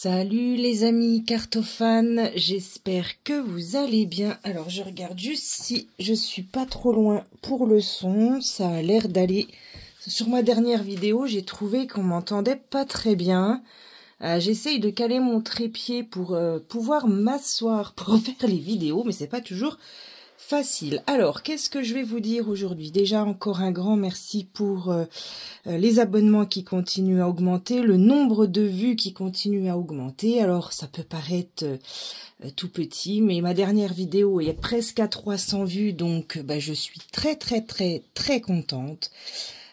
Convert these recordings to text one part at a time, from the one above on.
Salut les amis cartophanes, j'espère que vous allez bien. Alors je regarde juste si je suis pas trop loin pour le son, ça a l'air d'aller. Sur ma dernière vidéo, j'ai trouvé qu'on m'entendait pas très bien. J'essaye de caler mon trépied pour pouvoir m'asseoir pour faire les vidéos, mais c'est pas toujours facile. Alors, qu'est-ce que je vais vous dire aujourd'hui? Déjà, encore un grand merci pour les abonnements qui continuent à augmenter, le nombre de vues qui continue à augmenter. Alors, ça peut paraître tout petit, mais ma dernière vidéo est presque à 300 vues, donc je suis très contente.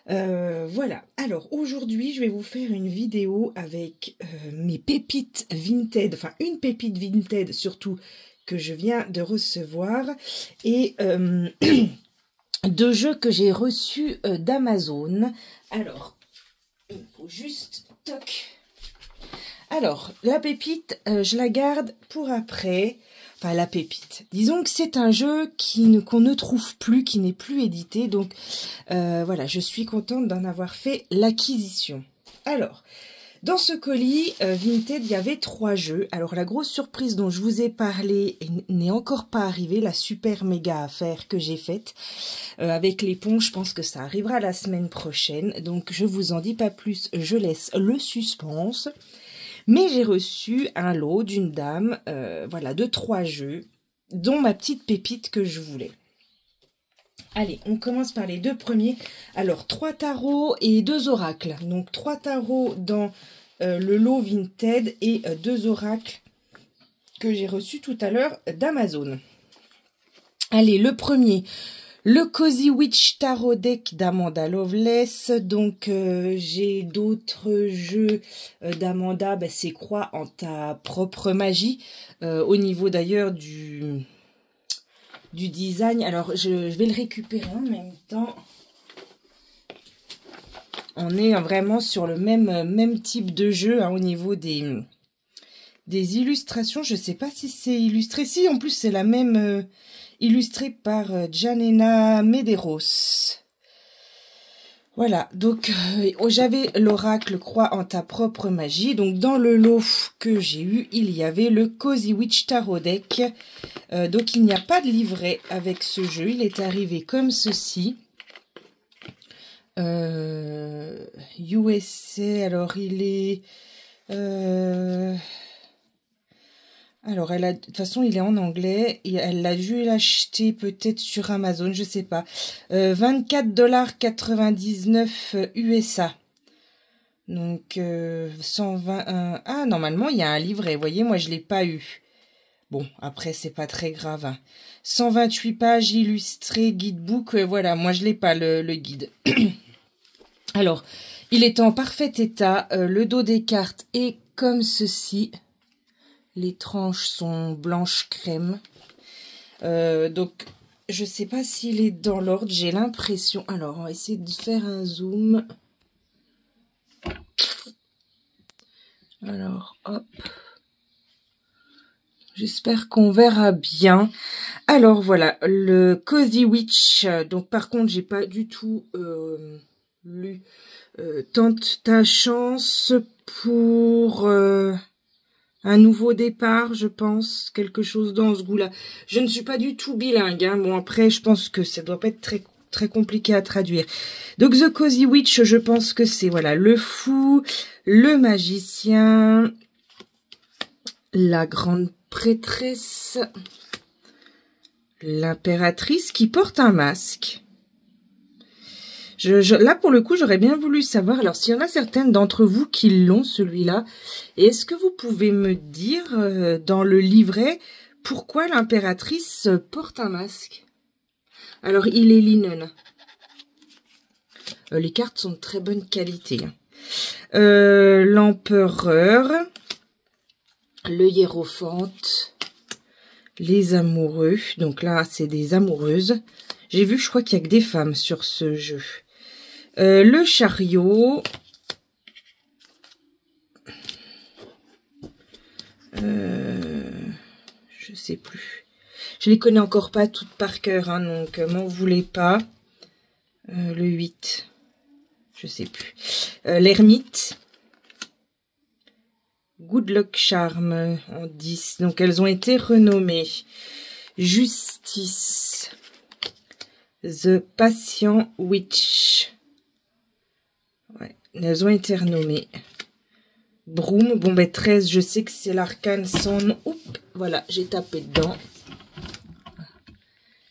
Voilà, alors aujourd'hui je vais vous faire une vidéo avec mes pépites Vinted, enfin une pépite Vinted surtout que je viens de recevoir et deux jeux que j'ai reçus d'Amazon. Alors, il faut juste toc. Alors, la pépite, je la garde pour après. Enfin, la pépite. Disons que c'est un jeu qu'on ne trouve plus, qui n'est plus édité. Donc, voilà, je suis contente d'en avoir fait l'acquisition. Alors, dans ce colis Vinted, il y avait 3 jeux. Alors, la grosse surprise dont je vous ai parlé n'est encore pas arrivée. La super méga affaire que j'ai faite avec les ponts, je pense que ça arrivera la semaine prochaine. Donc, je vous en dis pas plus. Je laisse le suspense. Mais j'ai reçu un lot d'une dame, voilà, de 3 jeux, dont ma petite pépite que je voulais. Allez, on commence par les 2 premiers. Alors, 3 tarots et 2 oracles. Donc, 3 tarots dans le lot Vinted et 2 oracles que j'ai reçus tout à l'heure d'Amazon. Allez, le premier, le Cozy Witch Tarot Deck d'Amanda Loveless. Donc, j'ai d'autres jeux d'Amanda, c'est Croix en ta propre magie. Au niveau d'ailleurs du design. Alors, je vais le récupérer en même temps. On est vraiment sur le même type de jeu au niveau des illustrations. Je ne sais pas si c'est illustré. Si, en plus, c'est la même... illustré par Janena Medeiros. Voilà, donc j'avais l'oracle Croix en ta propre magie. Donc dans le lot que j'ai eu, il y avait le Cozy Witch Tarot Deck. Donc il n'y a pas de livret avec ce jeu. Il est arrivé comme ceci. USA, alors il est... Alors, de toute façon, il est en anglais et elle a dû l'acheter peut-être sur Amazon, je sais pas. 24,99 $ USA. Donc, 121... Ah, normalement, il y a un livret. Vous voyez, moi, je l'ai pas eu. Bon, après, c'est pas très grave. Hein. 128 pages illustrées, guidebook. Voilà, moi, je l'ai pas, le guide. Alors, il est en parfait état. Le dos des cartes est comme ceci. Les tranches sont blanches crème. Donc, je sais pas s'il est dans l'ordre. J'ai l'impression... Alors, on va essayer de faire un zoom. Alors, hop. J'espère qu'on verra bien. Alors, voilà. Le Cozy Witch. Donc, par contre, j'ai pas du tout lu. Tente ta chance pour... un nouveau départ, je pense, quelque chose dans ce goût-là. Je ne suis pas du tout bilingue, hein. Bon, après, je pense que ça doit pas être très compliqué à traduire. Donc, The Cozy Witch, je pense que c'est, voilà, le fou, le magicien, la grande prêtresse, l'impératrice qui porte un masque. Là, pour le coup, j'aurais bien voulu savoir, alors s'il y en a certaines d'entre vous qui l'ont, celui-là, est-ce que vous pouvez me dire, dans le livret, pourquoi l'impératrice porte un masque? Alors, il est linen. Les cartes sont de très bonne qualité. L'empereur, le hiérophante, les amoureux. Donc là, c'est des amoureuses. J'ai vu, je crois qu'il n'y a que des femmes sur ce jeu. Le chariot. Je sais plus. Je les connais encore pas toutes par cœur, hein, donc m'en voulez pas. Le 8. Je sais plus. L'ermite. Good Luck Charm en 10. Donc, elles ont été renommées. Justice. The Patient Witch. Ouais, elles ont été renommées. Broom. Bon, ben 13, je sais que c'est l'arcane sans nom. Oups, voilà, j'ai tapé dedans.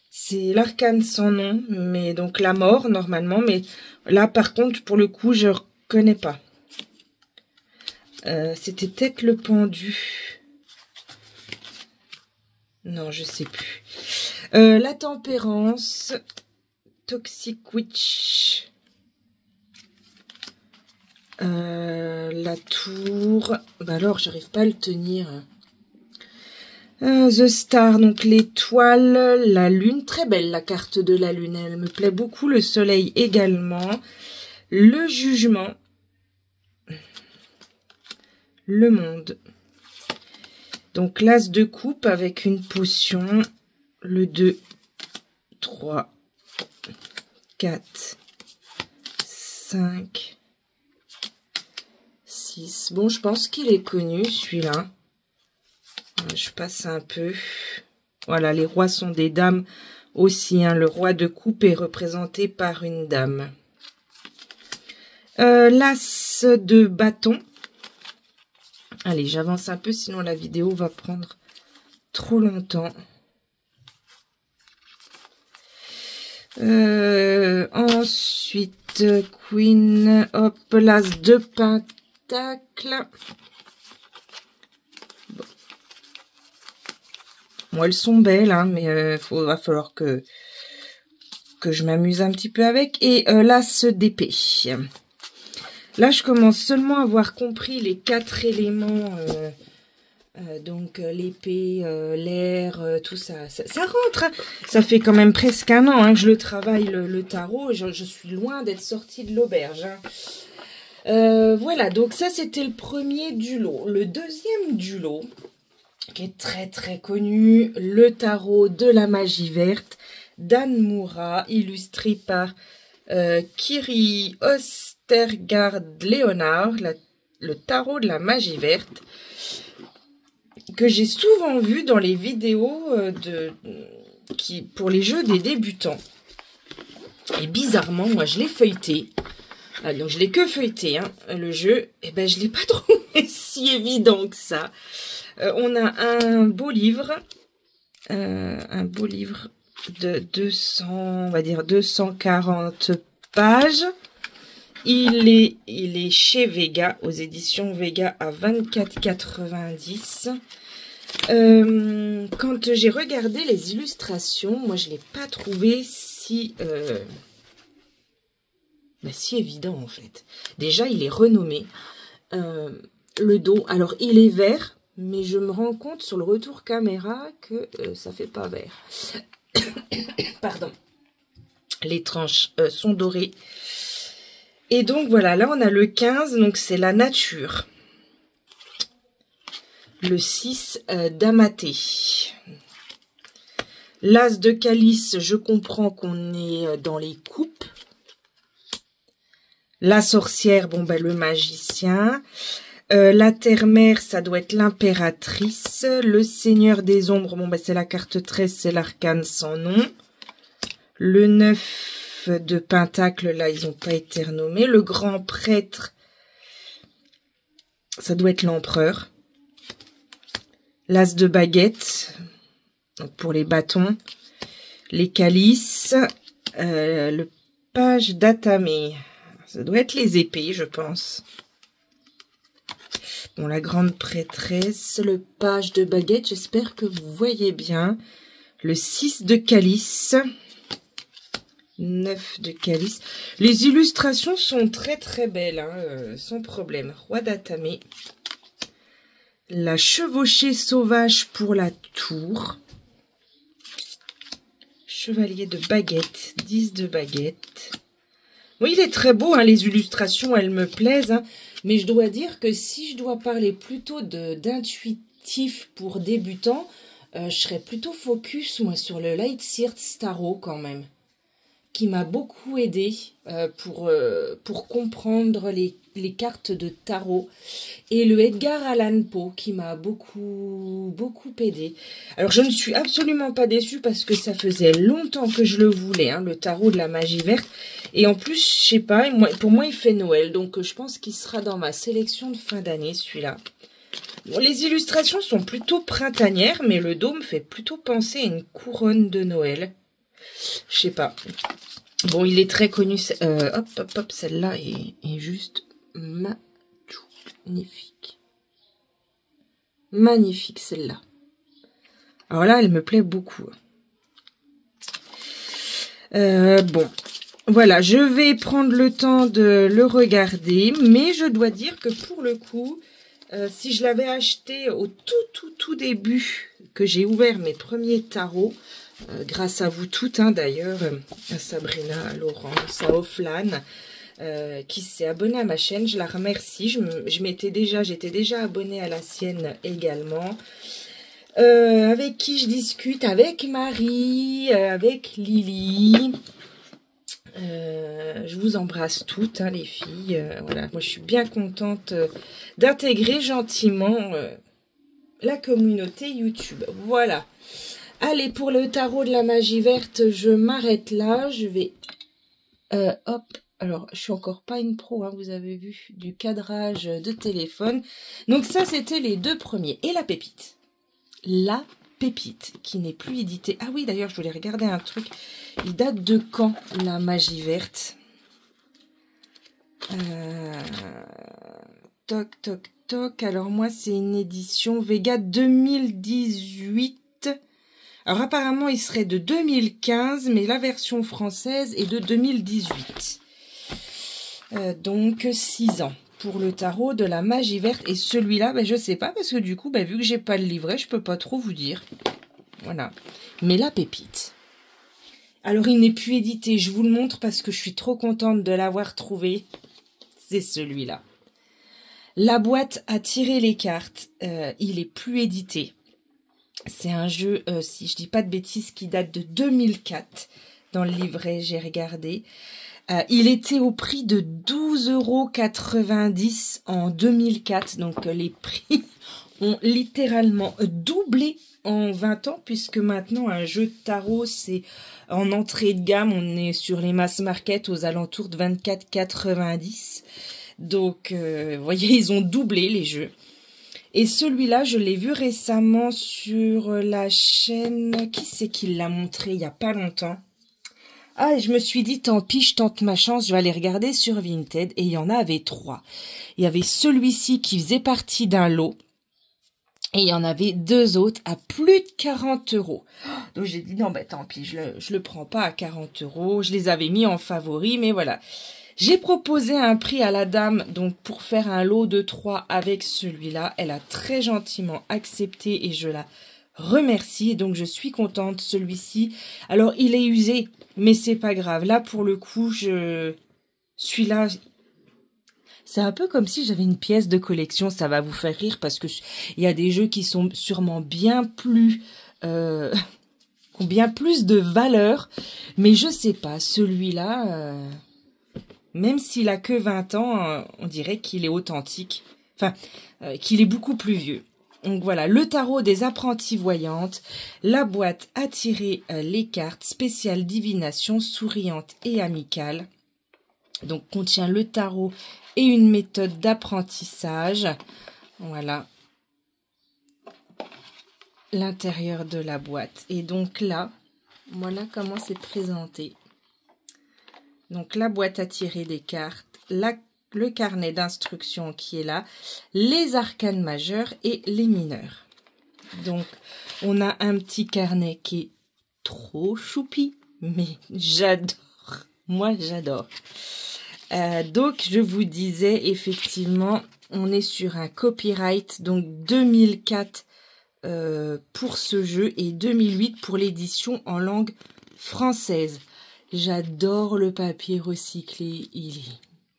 C'est l'arcane sans nom, mais donc la mort, normalement. Mais là, par contre, pour le coup, je ne reconnais pas. C'était peut-être le pendu. Non, je sais plus. La tempérance. Toxic Witch. La tour. Bah alors, j'arrive pas à le tenir. The Star, donc l'étoile, la lune. Très belle la carte de la lune. Elle me plaît beaucoup. Le soleil également. Le jugement. Le monde. Donc l'as de coupe avec une potion. Le 2, 3, 4, 5, 6. Bon, je pense qu'il est connu, celui-là. Je passe un peu. Voilà, les rois sont des dames aussi. Hein. Le roi de coupe est représenté par une dame. L'as de bâton. Allez, j'avance un peu, sinon la vidéo va prendre trop longtemps. Ensuite, Queen, hop, l'as de pentacle. Bon, elles sont belles, hein, mais va falloir que je m'amuse un petit peu avec. Et l'as d'épée. Là, je commence seulement à avoir compris les 4 éléments. Donc, l'épée, l'air, tout ça. Ça rentre. Hein. Ça fait quand même presque un an hein, que je le travaille, le tarot. Je suis loin d'être sortie de l'auberge. Hein. Voilà, donc ça, c'était le premier du lot. Le deuxième du lot, qui est très très connu, le tarot de la magie verte d'Anne Moura, illustré par Kiri Ostergaard Leonard, le tarot de la magie verte, que j'ai souvent vu dans les vidéos pour les jeux des débutants. Et bizarrement, moi je l'ai feuilleté. Donc je l'ai que feuilleté, hein, le jeu. Et ben je l'ai pas trouvé si évident que ça. On a un beau livre. Un beau livre de 200, on va dire 240 pages. Il est chez Vega, aux éditions Vega à 24,90. Quand j'ai regardé les illustrations, moi je ne l'ai pas trouvé si évident en fait. Déjà il est renommé. Le dos, alors il est vert, mais je me rends compte sur le retour caméra que ça fait pas vert. Pardon. Les tranches sont dorées. Et donc voilà, là on a le 15, donc c'est la nature. Le 6 d'Amaté. L'as de calice, je comprends qu'on est dans les coupes. La sorcière, bon ben le magicien. La terre-mère, ça doit être l'impératrice. Le seigneur des ombres, bon ben c'est la carte 13, c'est l'arcane sans nom. Le 9 de pentacle, là ils n'ont pas été renommés. Le grand prêtre, ça doit être l'empereur. L'as de baguette, donc pour les bâtons. Les calices. Le page d'atamé, ça doit être les épées, je pense. Bon, la grande prêtresse, le page de baguette, j'espère que vous voyez bien. Le 6 de calice. 9 de calice. Les illustrations sont très très belles, hein, sans problème. Roi d'atamé. La chevauchée sauvage pour la tour. Chevalier de baguette. 10 de baguette. Oui, il est très beau, hein, les illustrations, elles me plaisent. Hein, mais je dois dire que si je dois parler plutôt d'intuitif pour débutants, je serais plutôt focus, moi, sur le Light Sears Tarot quand même. qui m'a beaucoup aidé pour comprendre les cartes de tarot, et le Edgar Allan Poe qui m'a beaucoup aidé. Alors je ne suis absolument pas déçue parce que ça faisait longtemps que je le voulais, hein, le tarot de la magie verte, et en plus je sais pas, pour moi il fait Noël, donc je pense qu'il sera dans ma sélection de fin d'année celui-là. Bon, les illustrations sont plutôt printanières, mais le dos me fait plutôt penser à une couronne de Noël. Je sais pas. Bon, il est très connu. Hop, celle-là est juste magnifique. Magnifique, celle-là. Alors là, elle me plaît beaucoup. Bon, voilà, je vais prendre le temps de le regarder, mais je dois dire que pour le coup, si je l'avais acheté au tout début, que j'ai ouvert mes premiers tarots, grâce à vous toutes, hein, d'ailleurs, à Sabrina, à Laurence, à Offlan, qui s'est abonnée à ma chaîne, je la remercie. J'étais déjà abonnée à la sienne également. Avec qui je discute, avec Marie, avec Lily. Je vous embrasse toutes, hein, les filles. Voilà, moi je suis bien contente d'intégrer gentiment la communauté YouTube. Voilà. Allez, pour le tarot de la magie verte, je m'arrête là. Je vais... hop. Alors, je suis encore pas une pro, hein, vous avez vu, du cadrage de téléphone. Donc ça, c'était les deux premiers. Et la pépite. La pépite, qui n'est plus éditée. Ah oui, d'ailleurs, je voulais regarder un truc. Il date de quand, la magie verte? Toc. Alors moi, c'est une édition Vega 2018. Alors apparemment, il serait de 2015, mais la version française est de 2018. Donc 6 ans pour le tarot de la magie verte. Et celui-là, ben, je sais pas, parce que du coup, ben, vu que j'ai pas le livret, je peux pas trop vous dire. Voilà. Mais la pépite. Alors, il n'est plus édité. Je vous le montre parce que je suis trop contente de l'avoir trouvé. C'est celui-là. La boîte à tirer les cartes. Il est plus édité. C'est un jeu, si je dis pas de bêtises, qui date de 2004. Dans le livret, j'ai regardé. Il était au prix de 12,90 € en 2004. Donc, les prix ont littéralement doublé en 20 ans, puisque maintenant, un jeu de tarot, c'est en entrée de gamme. On est sur les mass market aux alentours de 24,90 €. Donc, vous voyez, ils ont doublé les jeux. Et celui-là, je l'ai vu récemment sur la chaîne... Qui c'est qui l'a montré il n'y a pas longtemps? Ah, et je me suis dit, tant pis, je tente ma chance, je vais aller regarder sur Vinted. Et il y en avait 3. Il y avait celui-ci qui faisait partie d'un lot. Et il y en avait 2 autres à plus de 40 €. Donc j'ai dit, non, ben tant pis, je le prends pas à 40 €. Je les avais mis en favori, mais voilà. J'ai proposé un prix à la dame, donc pour faire un lot de 3 avec celui-là. Elle a très gentiment accepté et je la remercie. Donc je suis contente, celui-ci. Alors il est usé, mais c'est pas grave. Là pour le coup, celui-là, c'est un peu comme si j'avais une pièce de collection. Ça va vous faire rire parce que il y a des jeux qui sont sûrement bien plus... qui ont bien plus de valeur. Mais je sais pas, celui-là... Même s'il a que 20 ans, on dirait qu'il est authentique. Enfin, qu'il est beaucoup plus vieux. Donc voilà, le tarot des apprenties voyantes. La boîte à tirer les cartes spéciale divination souriante et amicale. Donc contient le tarot et une méthode d'apprentissage. Voilà. L'intérieur de la boîte. Et donc là, voilà comment c'est présenté. Donc, la boîte à tirer des cartes, le carnet d'instructions qui est là, les arcanes majeures et les mineurs. Donc, on a un petit carnet qui est trop choupi, mais j'adore. Moi, j'adore. Donc, je vous disais, effectivement, on est sur un copyright, donc 2004 pour ce jeu et 2008 pour l'édition en langue française. J'adore le papier recyclé,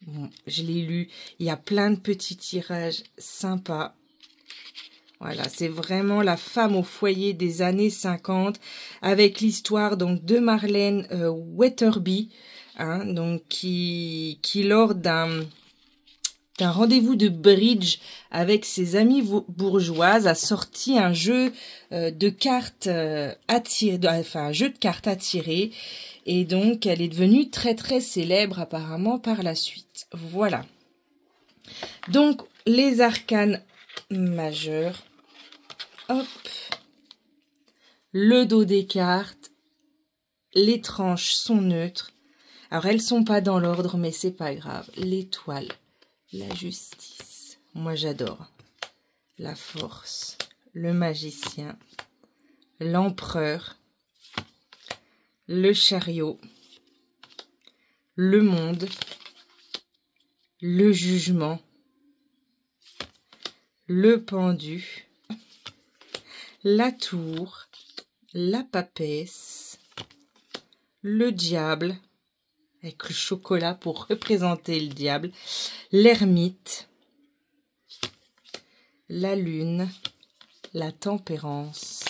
bon, je l'ai lu, il y a plein de petits tirages sympas. Voilà, c'est vraiment la femme au foyer des années 50 avec l'histoire donc de Marlène Weatherby, hein, donc qui lors d'un rendez-vous de bridge avec ses amies bourgeoises a sorti un jeu de cartes un jeu de cartes à tirer, et donc elle est devenue très très célèbre apparemment par la suite. Voilà. Donc les arcanes majeurs. Hop. Le dos des cartes. Les tranches sont neutres. Alors elles sont pas dans l'ordre, mais c'est pas grave. L'étoile. La justice. Moi j'adore. La force. Le magicien. L'empereur. Le chariot. Le monde. Le jugement. Le pendu. La tour. La papesse. Le diable. Avec le chocolat pour représenter le diable. L'ermite. La lune. La tempérance.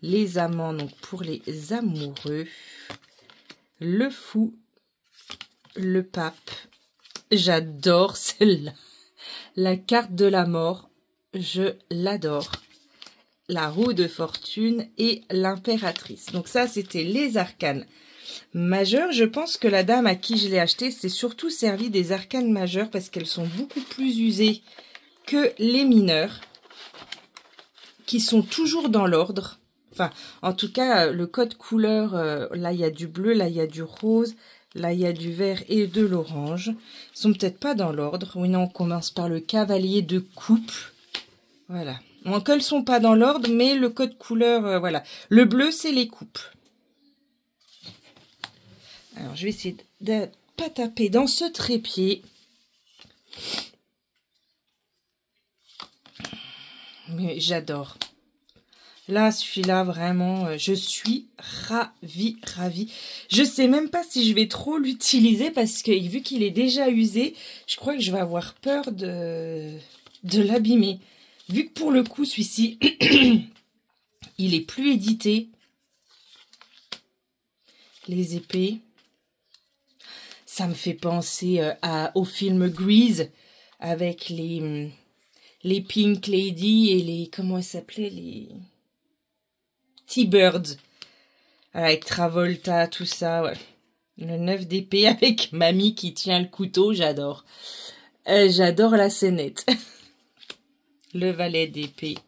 Les amants, donc pour les amoureux. Le fou. Le pape. J'adore celle-là. La carte de la mort. Je l'adore. La roue de fortune et l'impératrice. Donc ça, c'était les arcanes majeurs. Je pense que la dame à qui je l'ai acheté s'est surtout servi des arcanes majeures parce qu'elles sont beaucoup plus usées que les mineurs, qui sont toujours dans l'ordre. Enfin, en tout cas, le code couleur, là, il y a du bleu, là, il y a du rose, là, il y a du vert et de l'orange. Ils sont peut-être pas dans l'ordre. Oui, non, on commence par le cavalier de coupe. Voilà. Donc, elles sont pas dans l'ordre, mais le code couleur, voilà. Le bleu, c'est les coupes. Alors, je vais essayer de pas taper dans ce trépied. Mais j'adore. Là, celui-là, vraiment, je suis ravie. Je sais même pas si je vais trop l'utiliser parce que vu qu'il est déjà usé, je crois que je vais avoir peur de l'abîmer. Vu que pour le coup, celui-ci, il est plus édité. Les épées. Ça me fait penser au film Grease avec les Pink Lady et les... Comment elle s'appelait? Les... T-Birds. Avec Travolta, tout ça, ouais. Le 9 d'épée avec mamie qui tient le couteau, j'adore. J'adore la scénette. Le valet d'épée.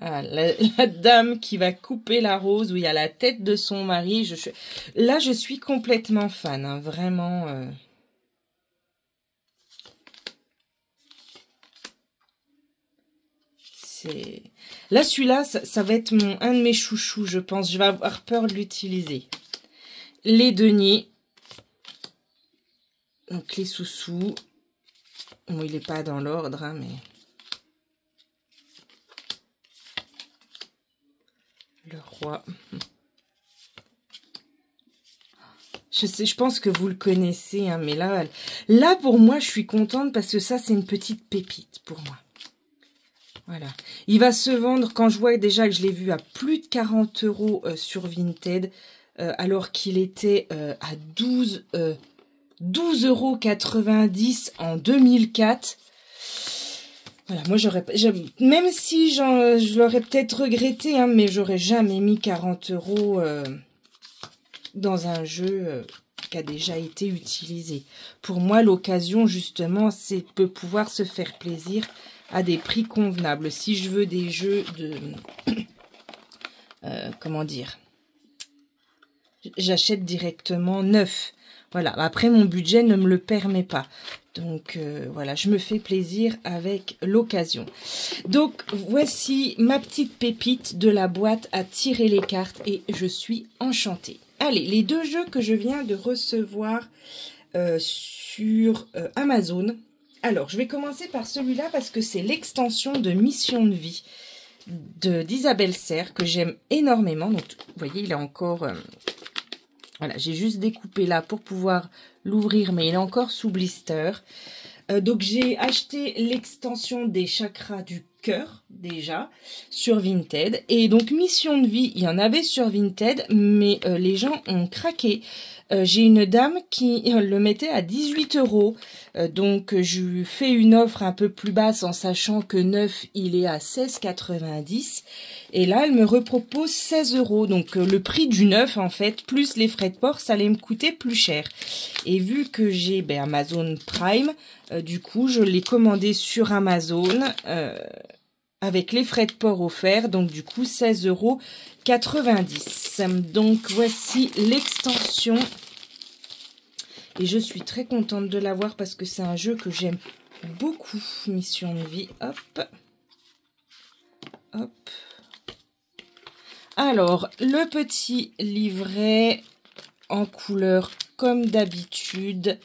Ah, la dame qui va couper la rose où il y a la tête de son mari. Là, je suis complètement fan, hein, vraiment. Là, celui-là, ça va être un de mes chouchous, je pense. Je vais avoir peur de l'utiliser. Les deniers. Donc, les sous-sous. Bon, il n'est pas dans l'ordre, hein, mais... Le roi. Je pense que vous le connaissez, hein, mais là, pour moi, je suis contente parce que ça, c'est une petite pépite pour moi. Voilà. Il va se vendre, quand je vois déjà que je l'ai vu à plus de 40 € sur Vinted, alors qu'il était à 12,90 € en 2004. Voilà, moi, même si je l'aurais peut-être regretté, hein, mais j'aurais jamais mis 40 € dans un jeu qui a déjà été utilisé. Pour moi, l'occasion, justement, c'est de pouvoir se faire plaisir à des prix convenables. Si je veux des jeux de... comment dire? J'achète directement neuf. Voilà, après, mon budget ne me le permet pas. Donc, voilà, je me fais plaisir avec l'occasion. Donc, voici ma petite pépite de la boîte à tirer les cartes et je suis enchantée. Allez, les deux jeux que je viens de recevoir sur Amazon. Alors, je vais commencer par celui-là parce que c'est l'extension de Mission de vie d'Isabelle Serre que j'aime énormément. Donc, vous voyez, il est encore... voilà, j'ai juste découpé là pour pouvoir l'ouvrir, mais il est encore sous blister. Donc j'ai acheté l'extension des chakras du cœur déjà sur Vinted. Et donc mission de vie, il y en avait sur Vinted, mais les gens ont craqué. J'ai une dame qui le mettait à 18 €. Donc je lui fais une offre un peu plus basse en sachant que neuf il est à 16,90 €. Et là elle me repropose 16 €. Donc le prix du neuf en fait, plus les frais de port, ça allait me coûter plus cher. Et vu que j'ai Amazon Prime, du coup je l'ai commandé sur Amazon avec les frais de port offerts. Donc du coup 16,90 €. Donc voici l'extension. Et je suis très contente de l'avoir parce que c'est un jeu que j'aime beaucoup. Mission de vie, hop. Hop. Alors, le petit livret en couleur comme d'habitude.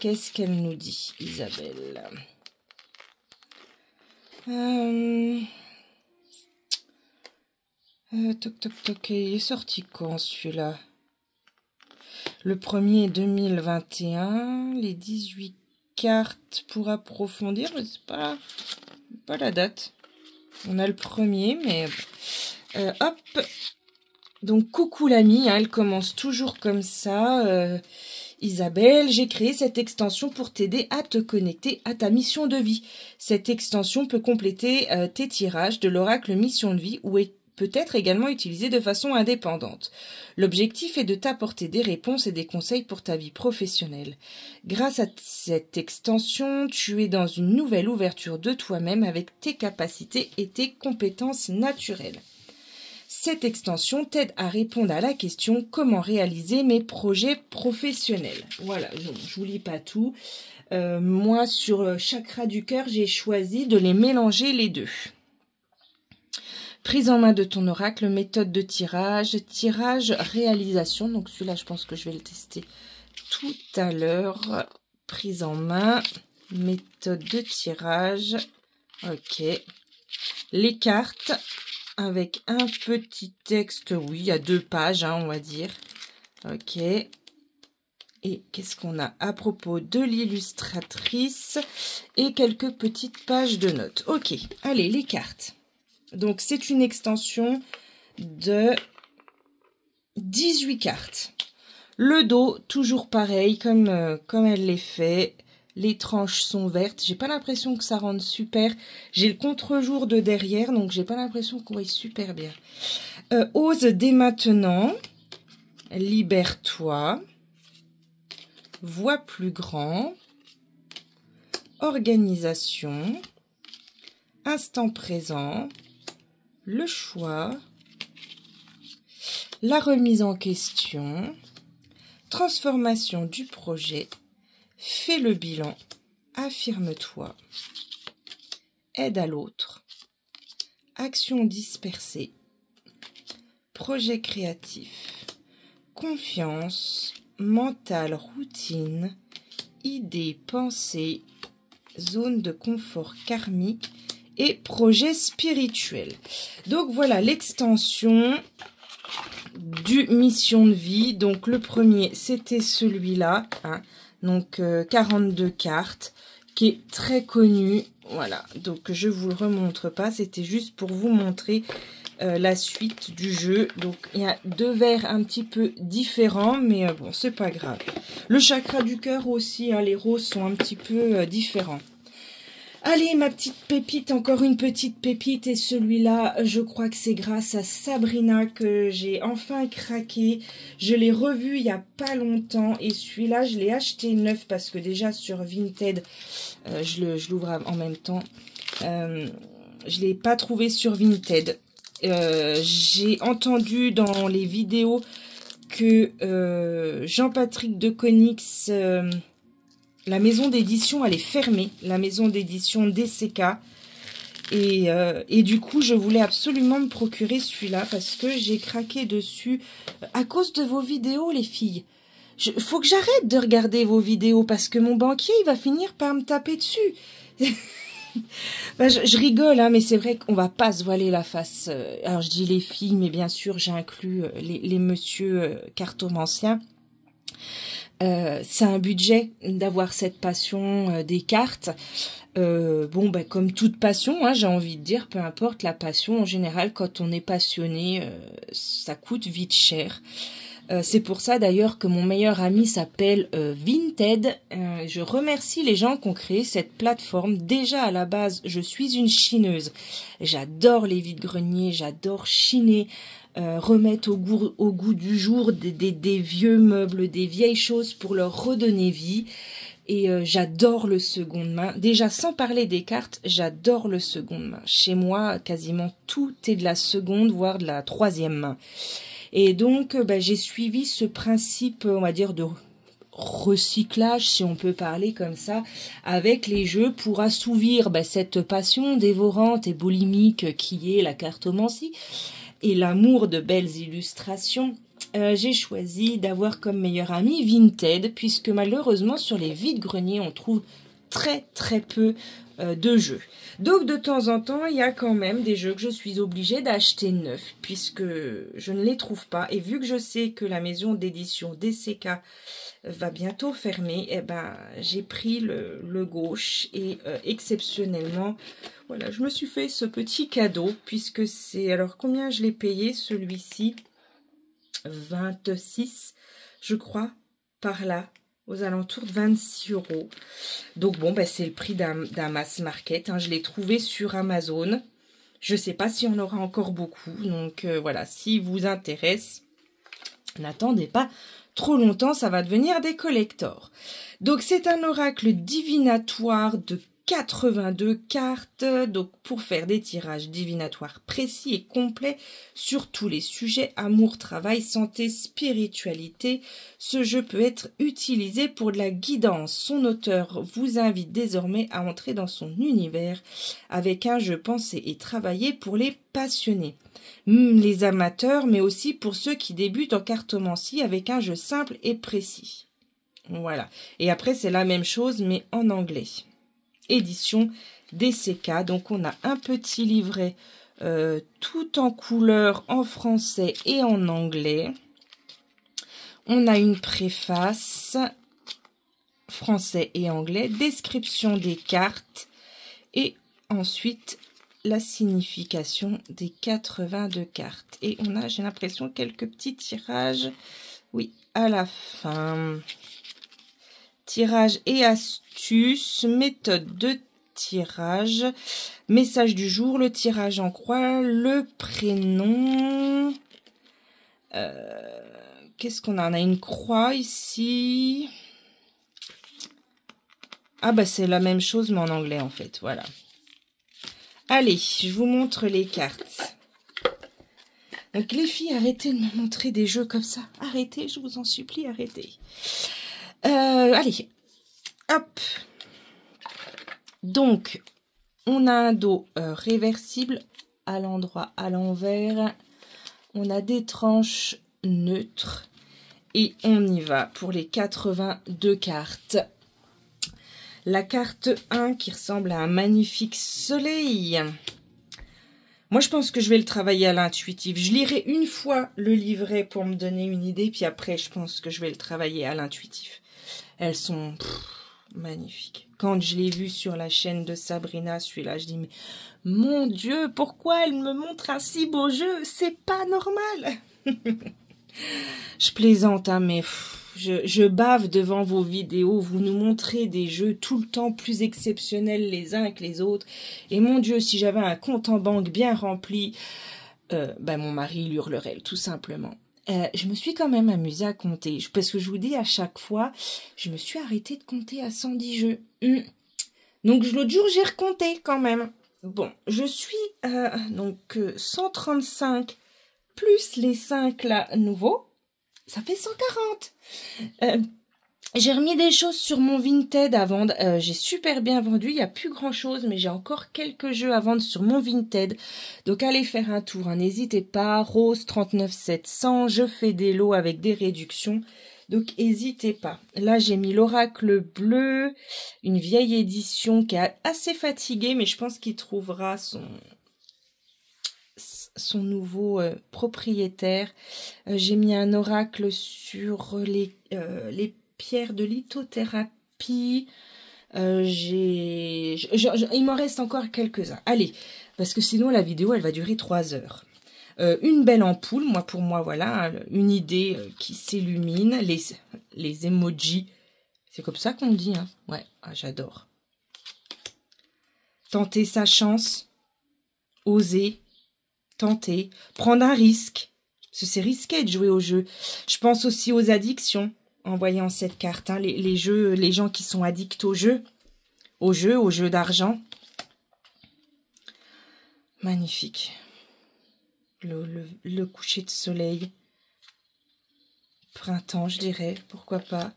Qu'est-ce qu'elle nous dit, Isabelle? Toc, toc, toc. Il est sorti quand celui-là? Le premier est 2021. Les 18 cartes pour approfondir. Mais c'est pas la date. On a le premier, mais... hop. Donc, coucou l'ami. Elle commence toujours comme ça. Isabelle, j'ai créé cette extension pour t'aider à te connecter à ta mission de vie. Cette extension peut compléter tes tirages de l'oracle mission de vie ou peut être également utilisée de façon indépendante. L'objectif est de t'apporter des réponses et des conseils pour ta vie professionnelle. Grâce à cette extension, tu es dans une nouvelle ouverture de toi-même avec tes capacités et tes compétences naturelles. Cette extension t'aide à répondre à la question « Comment réaliser mes projets professionnels ?» Voilà, je ne vous lis pas tout. Moi, sur Chakra du cœur, j'ai choisi de les mélanger les deux. Prise en main de ton oracle, méthode de tirage, réalisation. Donc celui-là, je pense que je vais le tester tout à l'heure. Prise en main, méthode de tirage. Ok. Les cartes. Avec un petit texte, oui, il y a 2 pages, on va dire. Ok. Et qu'est-ce qu'on a à propos de l'illustratrice? Et quelques petites pages de notes. Ok, allez, les cartes. Donc, c'est une extension de 18 cartes. Le dos, toujours pareil, comme elle l'est fait. Les tranches sont vertes. J'ai pas l'impression que ça rende super. J'ai le contre-jour de derrière, donc j'ai pas l'impression qu'on voit super bien. Ose dès maintenant. Libère-toi. Vois plus grand. Organisation. Instant présent. Le choix. La remise en question. Transformation du projet. Fais le bilan, affirme-toi, aide à l'autre, action dispersée, projet créatif, confiance, mental, routine, idées, pensées, zone de confort karmique et projet spirituel. Donc voilà l'extension du mission de vie. Donc le premier, c'était celui-là, donc 42 cartes, qui est très connu. Voilà, donc je vous le remontre pas, c'était juste pour vous montrer la suite du jeu. Donc il y a 2 verres un petit peu différents, mais bon, c'est pas grave. Le chakra du cœur aussi, les roses sont un petit peu différents. Allez, ma petite pépite, encore une petite pépite, et celui-là, je crois que c'est grâce à Sabrina que j'ai enfin craqué. Je l'ai revu il n'y a pas longtemps, et celui-là, je l'ai acheté neuf, parce que déjà sur Vinted, je l'ouvre en même temps, je ne l'ai pas trouvé sur Vinted. J'ai entendu dans les vidéos que Jean-Patrick de Conix... la maison d'édition, elle est fermée, la maison d'édition DCK. Et du coup, je voulais absolument me procurer celui-là parce que j'ai craqué dessus à cause de vos vidéos, les filles. Faut que j'arrête de regarder vos vidéos parce que mon banquier, il va finir par me taper dessus. Je rigole, mais c'est vrai qu'on va pas se voiler la face. Alors, je dis les filles, mais bien sûr, j'ai inclus les messieurs cartomanciens. c'est un budget d'avoir cette passion des cartes. Bon, ben, comme toute passion, hein, j'ai envie de dire, peu importe la passion, en général, quand on est passionné, ça coûte vite cher. C'est pour ça d'ailleurs que mon meilleur ami s'appelle Vinted. Je remercie les gens qui ont créé cette plateforme. Déjà à la base, je suis une chineuse. J'adore les vide-greniers, j'adore chiner, remettre au goût du jour des vieux meubles, des vieilles choses pour leur redonner vie. Et j'adore le seconde main. Déjà, sans parler des cartes, j'adore le seconde main. Chez moi, quasiment tout est de la seconde, voire de la troisième main. Et donc, j'ai suivi ce principe, on va dire, de recyclage, si on peut parler comme ça, avec les jeux pour assouvir cette passion dévorante et boulimique qui est la cartomancie et l'amour de belles illustrations. J'ai choisi d'avoir comme meilleur ami Vinted, puisque malheureusement sur les vide-greniers on trouve très peu de jeux. Donc de temps en temps il y a quand même des jeux que je suis obligée d'acheter neufs, puisque je ne les trouve pas. Et vu que je sais que la maison d'édition DCK va bientôt fermer, eh ben j'ai pris le gauche et exceptionnellement, voilà, je me suis fait ce petit cadeau, puisque c'est, alors combien je l'ai payé celui-ci, 26 je crois, par là, aux alentours de 26 €. Donc bon, c'est le prix d'un mass market, hein. Je l'ai trouvé sur Amazon. Je sais pas si on aura encore beaucoup, donc voilà, si vous intéresse, n'attendez pas trop longtemps, ça va devenir des collectors. Donc c'est un oracle divinatoire de 82 cartes, donc pour faire des tirages divinatoires précis et complets sur tous les sujets, amour, travail, santé, spiritualité. Ce jeu peut être utilisé pour de la guidance. Son auteur vous invite désormais à entrer dans son univers avec un jeu pensé et travaillé pour les passionnés, les amateurs, mais aussi pour ceux qui débutent en cartomancie avec un jeu simple et précis. Voilà. Et après, c'est la même chose, mais en anglais. Édition DCK. Donc, on a un petit livret tout en couleur en français et en anglais. On a une préface français et anglais, description des cartes et ensuite la signification des 82 cartes. Et on a, j'ai l'impression, quelques petits tirages, oui, à la fin. Tirage et astuces, méthode de tirage, message du jour, le tirage en croix, le prénom. Qu'est-ce qu'on a? On a une croix ici. Ah c'est la même chose mais en anglais en fait, voilà. Allez, je vous montre les cartes. Donc les filles, arrêtez de me montrer des jeux comme ça. Arrêtez, je vous en supplie, arrêtez. Allez, hop. Donc, on a un dos réversible à l'endroit à l'envers. On a des tranches neutres. Et on y va pour les 82 cartes. La carte 1 qui ressemble à un magnifique soleil. Moi, je pense que je vais le travailler à l'intuitif. Je lirai une fois le livret pour me donner une idée. Puis après, je pense que je vais le travailler à l'intuitif. Elles sont magnifiques. Quand je l'ai vu sur la chaîne de Sabrina, celui-là, je dis, mais mon Dieu, pourquoi elle me montre un si beau jeu? C'est pas normal. Je plaisante, hein, mais je bave devant vos vidéos. Vous nous montrez des jeux tout le temps plus exceptionnels les uns que les autres. Et mon Dieu, si j'avais un compte en banque bien rempli, mon mari il hurlerait, tout simplement. Je me suis quand même amusée à compter. Parce que je vous dis, à chaque fois, je me suis arrêtée de compter à 110 jeux. Donc, l'autre jour, j'ai recompté quand même. Bon, je suis 135 plus les 5 là nouveaux. Ça fait 140. J'ai remis des choses sur mon Vinted à vendre. J'ai super bien vendu. Il n'y a plus grand chose, mais j'ai encore quelques jeux à vendre sur mon Vinted. Donc allez faire un tour, hein. N'hésitez pas. Rose 39 700. Je fais des lots avec des réductions. Donc n'hésitez pas. Là j'ai mis l'oracle bleu. Une vieille édition qui est assez fatiguée, mais je pense qu'il trouvera son nouveau propriétaire. J'ai mis un oracle sur les pierre de lithothérapie. Il m'en reste encore quelques-uns. Allez, parce que sinon la vidéo, elle va durer 3 heures. Une belle ampoule, pour moi, voilà, hein, une idée qui s'illumine. Les emojis, c'est comme ça qu'on dit, hein. Ouais, ah, j'adore. Tenter sa chance, oser, tenter, prendre un risque. Parce que c'est risqué de jouer au jeu. Je pense aussi aux addictions en voyant cette carte. Hein, les jeux, les gens qui sont addicts au jeu d'argent. Magnifique. Le coucher de soleil. Printemps, je dirais, pourquoi pas.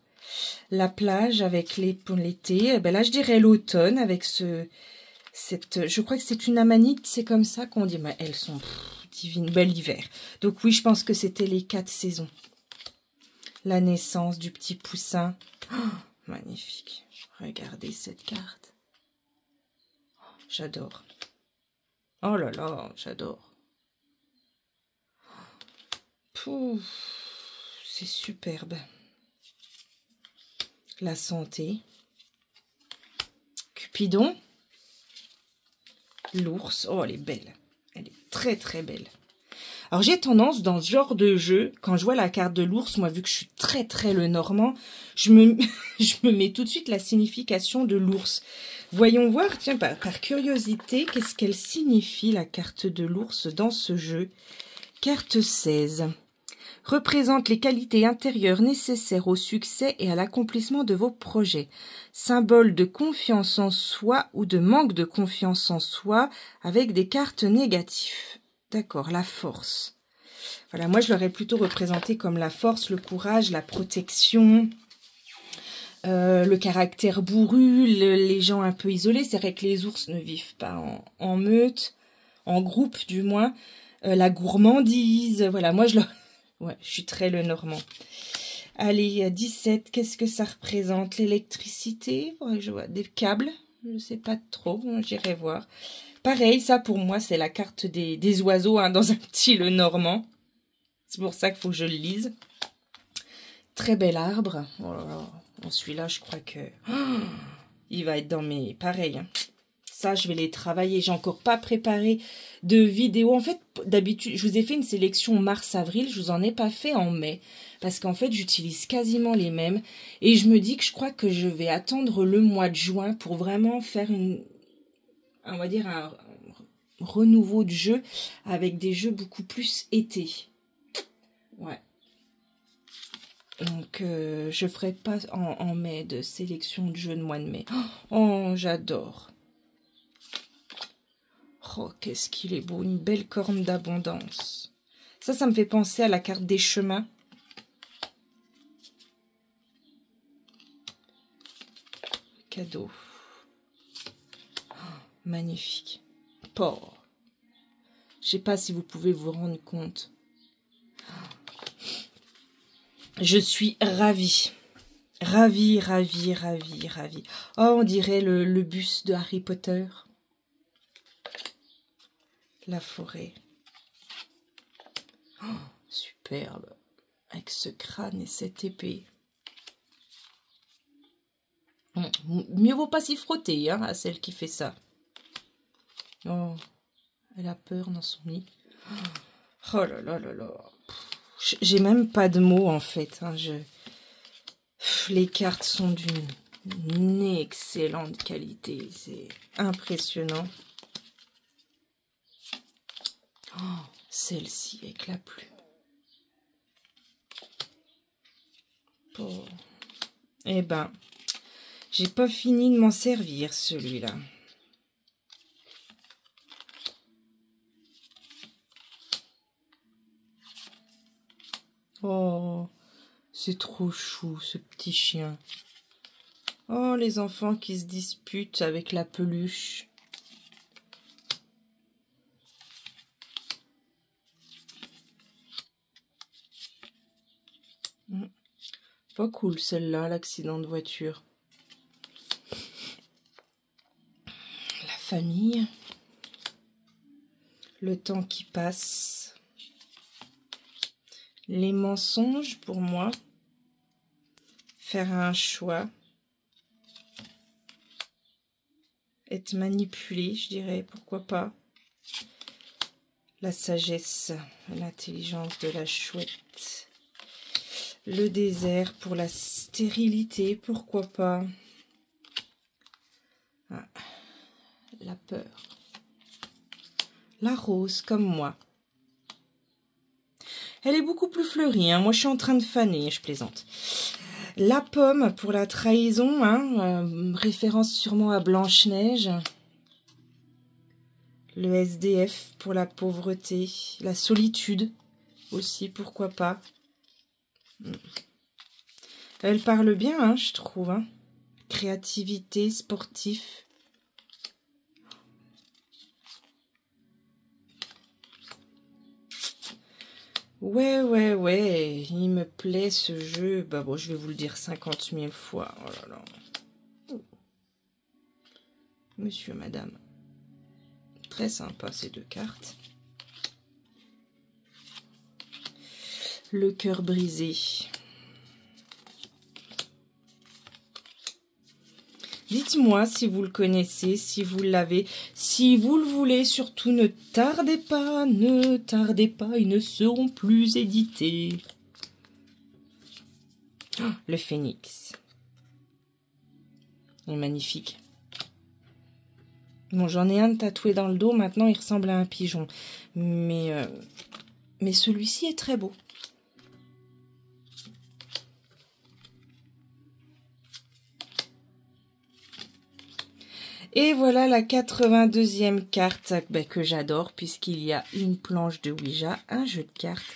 La plage avec pour l'été. Ben là, je dirais l'automne avec je crois que c'est une amanite, c'est comme ça qu'on dit. Mais elles sont divines. Ben, l'hiver. Donc oui, je pense que c'était les 4 saisons. La naissance du petit poussin. Oh, magnifique. Regardez cette carte. Oh, j'adore. Oh là là, j'adore. C'est superbe. La santé. Cupidon. L'ours. Oh, elle est belle. Elle est très très belle. Alors j'ai tendance dans ce genre de jeu, quand je vois la carte de l'ours, moi vu que je suis très très le normand, je me mets tout de suite la signification de l'ours. Voyons voir, tiens, par curiosité, qu'est-ce qu'elle signifie la carte de l'ours dans ce jeu. Carte 16. Représente les qualités intérieures nécessaires au succès et à l'accomplissement de vos projets. Symbole de confiance en soi ou de manque de confiance en soi avec des cartes négatives. D'accord, la force. Voilà, moi je l'aurais plutôt représenté comme la force, le courage, la protection, le caractère bourru, les gens un peu isolés. C'est vrai que les ours ne vivent pas en meute, en groupe du moins. La gourmandise, voilà, moi je suis très le normand. Allez, 17, qu'est-ce que ça représente? L'électricité, je vois des câbles, je ne sais pas trop, j'irai voir. Pareil, ça pour moi, c'est la carte des oiseaux hein, dans un petit le normand. C'est pour ça qu'il faut que je le lise. Très bel arbre. Oh là là. Celui-là, je crois que... Oh, il va être dans mes... Pareil. Hein. Ça, je vais les travailler. J'ai encore pas préparé de vidéo. En fait, d'habitude, je vous ai fait une sélection mars-avril. Je vous en ai pas fait en mai. Parce qu'en fait, j'utilise quasiment les mêmes. Et je me dis que je crois que je vais attendre le mois de juin pour vraiment faire on va dire un renouveau de jeu avec des jeux beaucoup plus été. Ouais. Donc, je ferai pas en mai de sélection de jeux de mois de mai. Oh, j'adore. Oh, qu'est-ce qu'il est beau. Une belle corne d'abondance. Ça me fait penser à la carte des chemins. Cadeau. Oh, magnifique. Port. Je sais pas si vous pouvez vous rendre compte. Je suis ravie. Ravie, ravie, ravie, ravie. Oh, on dirait le bus de Harry Potter. La forêt. Oh, superbe. Avec ce crâne et cette épée. Mieux vaut pas s'y frotter, hein, à celle qui fait ça. Oh, elle a peur dans son lit. Oh là là là là. J'ai même pas de mots, en fait. Hein, les cartes sont d'une excellente qualité. C'est impressionnant. Oh, celle-ci avec la plume. Oh. Eh ben, j'ai pas fini de m'en servir, celui-là. Oh, c'est trop chou, ce petit chien. Oh, les enfants qui se disputent avec la peluche. Pas cool, celle-là, l'accident de voiture. La famille. Le temps qui passe. Les mensonges, pour moi. faire un choix. Être manipulé, je dirais, pourquoi pas. La sagesse, l'intelligence de la chouette. Le désert pour la stérilité, pourquoi pas. Ah, la peur. La rose, comme moi. Elle est beaucoup plus fleurie, hein. Moi je suis en train de faner, je plaisante. La pomme pour la trahison, hein, référence sûrement à Blanche-Neige. Le SDF pour la pauvreté, la solitude aussi, pourquoi pas. Elle parle bien, hein, je trouve. Hein. Créativité, sportif. Ouais, il me plaît ce jeu. Bah bon, je vais vous le dire 50 000 fois. Oh là là. Oh. Monsieur, madame. Très sympa ces deux cartes. Le cœur brisé. Dites-moi si vous le connaissez, si vous l'avez. Si vous le voulez, surtout ne tardez pas, ils ne seront plus édités. Oh, le phénix. Il est magnifique. Bon, j'en ai un tatoué dans le dos, maintenant il ressemble à un pigeon. Mais celui-ci est très beau. Et voilà la 82e carte que j'adore puisqu'il y a une planche de Ouija, un jeu de cartes,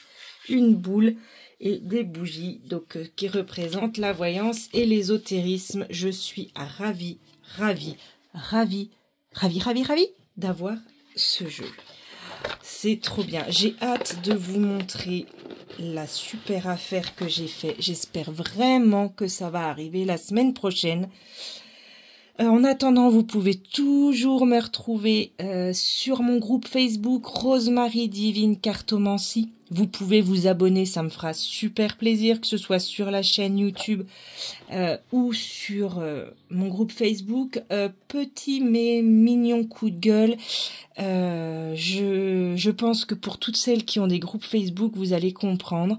une boule et des bougies donc qui représentent la voyance et l'ésotérisme. Je suis ravie d'avoir ce jeu. C'est trop bien. J'ai hâte de vous montrer la super affaire que j'ai fait. J'espère vraiment que ça va arriver la semaine prochaine. En attendant, vous pouvez toujours me retrouver sur mon groupe Facebook Rosemary Divine Cartomancie. Vous pouvez vous abonner, ça me fera super plaisir, que ce soit sur la chaîne YouTube ou sur mon groupe Facebook. Petit mais mignon coup de gueule. Je pense que pour toutes celles qui ont des groupes Facebook, vous allez comprendre.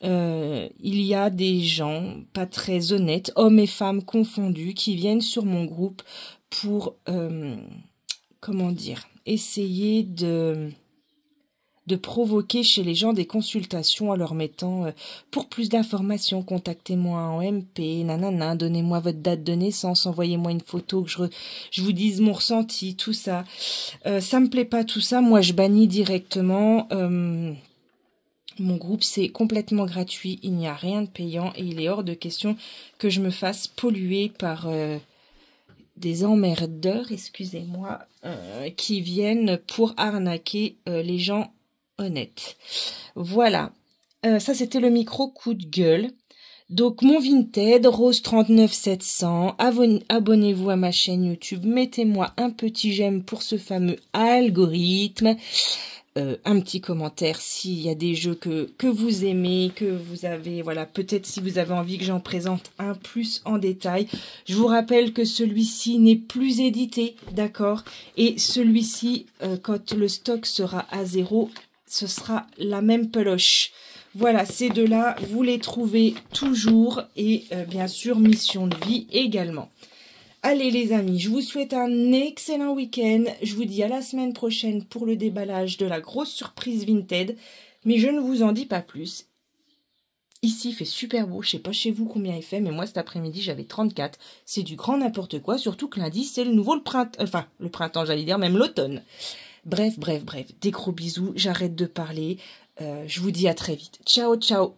Il y a des gens pas très honnêtes, hommes et femmes confondus, qui viennent sur mon groupe pour, comment dire, essayer de provoquer chez les gens des consultations en leur mettant pour plus d'informations, contactez-moi en MP, nanana, donnez-moi votre date de naissance, envoyez-moi une photo, que je vous dise mon ressenti, tout ça. Ça me plaît pas tout ça, moi je bannis directement. Mon groupe c'est complètement gratuit, il n'y a rien de payant et il est hors de question que je me fasse polluer par des emmerdeurs, excusez-moi, qui viennent pour arnaquer les gens honnêtes. Voilà, ça c'était le micro coup de gueule. Donc mon Vinted, Rose 39700, abonnez-vous à ma chaîne YouTube, mettez-moi un petit j'aime pour ce fameux algorithme. Un petit commentaire s'il y a des jeux que vous aimez, que vous avez, voilà, peut-être si vous avez envie que j'en présente un plus en détail. Je vous rappelle que celui-ci n'est plus édité, d'accord? Et celui-ci, quand le stock sera à 0, ce sera la même peloche. Voilà, ces deux-là, vous les trouvez toujours et bien sûr, mission de vie également. Allez les amis, je vous souhaite un excellent week-end. Je vous dis à la semaine prochaine pour le déballage de la grosse surprise Vinted. Mais je ne vous en dis pas plus. Ici, il fait super beau. Je sais pas chez vous combien il fait, mais moi cet après-midi, j'avais 34. C'est du grand n'importe quoi, surtout que lundi, c'est le printemps. Enfin, le printemps, j'allais dire, même l'automne. Bref. Des gros bisous. J'arrête de parler. Je vous dis à très vite. Ciao, ciao.